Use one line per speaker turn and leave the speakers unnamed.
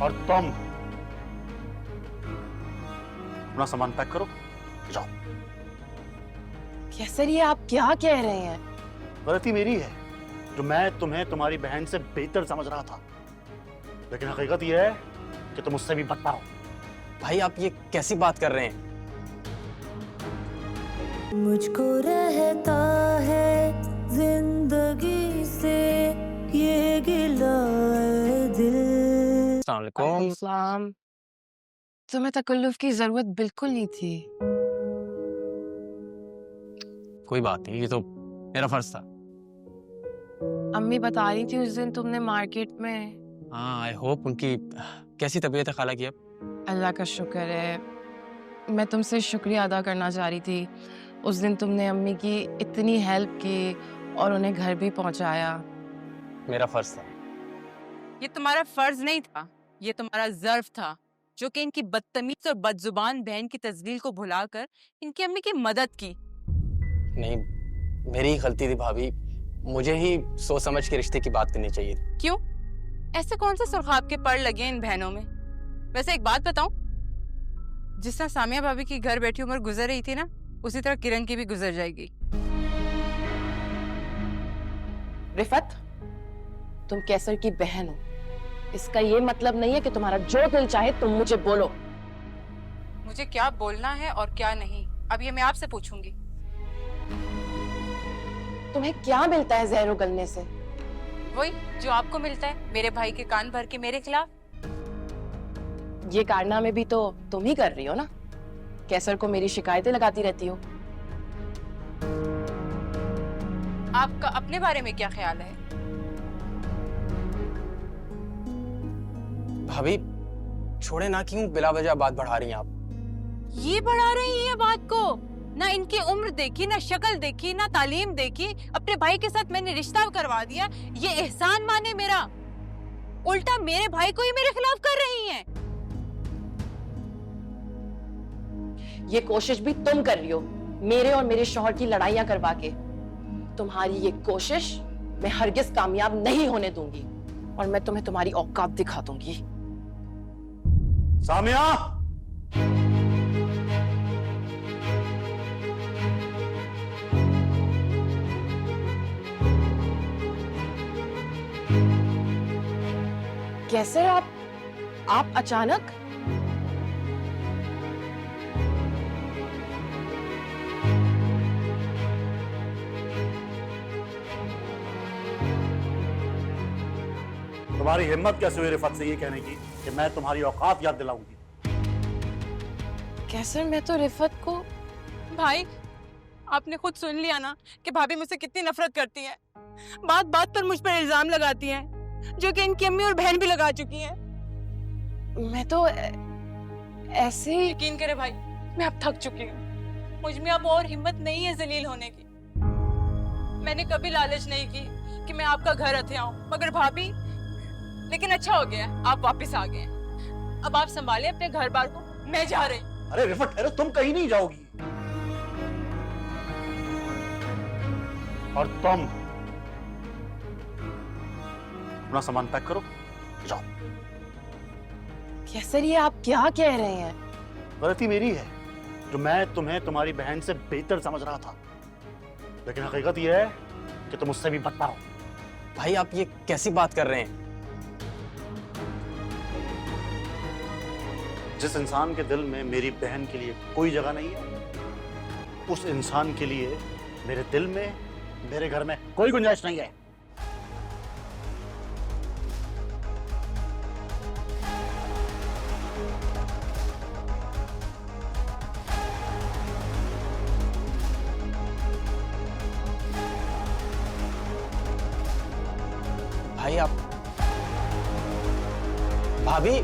और तुम अपना सामान पैक करो, जाओ।
कैसर, ये आप क्या कह रहे हैं?
गलती मेरी है जो मैं तुम्हें तुम्हारी बहन से बेहतर समझ रहा था, लेकिन हकीकत यह है कि तुम उससे भी बदतर हो।
भाई आप ये कैसी बात कर रहे हैं?
मुझको रहता है जिंदगी से ये गिला है दिल।
अस्सलाम वालेकुम।
इस्लाम, तुम्हें तकल्लुफ की जरूरत बिल्कुल नहीं थी।
कोई बात नहीं, ये तो मेरा फर्ज था।
अम्मी बता रही थी उस दिन तुमने मार्केट में।
हाँ, आई होप उनकी कैसी तबीयत है खाला की अब?
अल्लाह का शुक्र है। मैं तुमसे शुक्रिया अदा करना चाह रही थी। उस दिन तुमने अम्मी की इतनी हेल्प की और उन्हें घर भी पहुंचाया।
मेरा फर्ज था।
ये तुम्हारा फर्ज नहीं था, ये तुम्हारा ज़र्फ था, जो कि इनकी बदतमीज और बदजुबान बहन की तजलील को भुलाकर इनकी अम्मी की मदद की।
नहीं, मेरी ही गलती थी भाभी। मुझे ही सोच समझ के रिश्ते की बात करनी चाहिए थी।
क्यों? ऐसे कौन से सुर्खाब के पड़ लगे हैं इन बहनों में? वैसे एक बात बताऊं, जिस तरह सामिया भाभी की घर बैठी उम्र गुजर रही थी ना, उसी तरह किरण की भी गुजर जाएगी।
रिफत, तुम कैसर की बहन हो, इसका ये मतलब नहीं है कि तुम्हारा जो दिल चाहे तुम मुझे बोलो।
मुझे क्या बोलना है और क्या नहीं, अब ये मैं आपसे पूछूंगी।
तुम्हें क्या मिलता है जहर उगलने से?
वही जो आपको मिलता है, मेरे भाई के कान भर के मेरे खिलाफ।
ये कारनामे भी तो तुम ही कर रही हो ना। कैसर को मेरी शिकायतें लगाती रहती हो।
आपका अपने बारे में क्या ख्याल है?
भाभी छोड़े ना, क्यों बिला वजह बात बढ़ा रही हैं आप?
ये बढ़ा रही है बात को? ना इनकी उम्र देखी, ना शक्ल देखी, ना तालीम देखी, अपने भाई के साथ मैंने रिश्ता करवा दिया। ये एहसान माने मेरा, उल्टा मेरे भाई को ही मेरे खिलाफ कर रही हैं।
ये कोशिश भी तुम कर रही हो, मेरे और मेरे शौहर की लड़ाइयां करवा के। तुम्हारी ये कोशिश मैं हरगिज कामयाब नहीं होने दूंगी और मैं तुम्हें तुम्हारी औकात दिखा दूंगी।
सामिया,
कैसे आप अचानक?
तुम्हारी हिम्मत कैसे हुई रिफत से ये कहने की कि मैं तुम्हारी औकात याद दिलाऊंगी?
कैसर, मैं तो रिफत को।
भाई, आपने खुद सुन लिया ना कि भाभी मुझसे कितनी नफरत करती हैं। बात बात पर मुझ पर इल्जाम लगाती हैं, जो कि इनकी अम्मी और बहन भी लगा चुकी हैं।
मैं तो ऐसे ही।
यकीन करे भाई, मैं अब थक चुकी हूँ। मुझ में अब और हिम्मत नहीं है जलील होने की। मैंने कभी लालच नहीं की कि मैं आपका घर हथियाऊं, मगर भाभी, लेकिन अच्छा हो गया आप वापस आ गए। अब आप संभाले अपने घर बार को, मैं जा रही।
अरे रिफत ठहरो, तुम कहीं नहीं जाओगी। और तुम अपना सामान पैक करो, जाओ।
कैसर, ये आप क्या कह रहे हैं?
गलती मेरी है जो मैं तुम्हें तुम्हारी बहन से बेहतर समझ रहा था, लेकिन हकीकत यह है कि तुम उससे भी बदतर हो।
भाई आप ये कैसी बात कर रहे हैं?
जिस इंसान के दिल में मेरी बहन के लिए कोई जगह नहीं है, उस इंसान के लिए मेरे दिल में, मेरे घर में कोई गुंजाइश नहीं है।
भाई आप, भाभी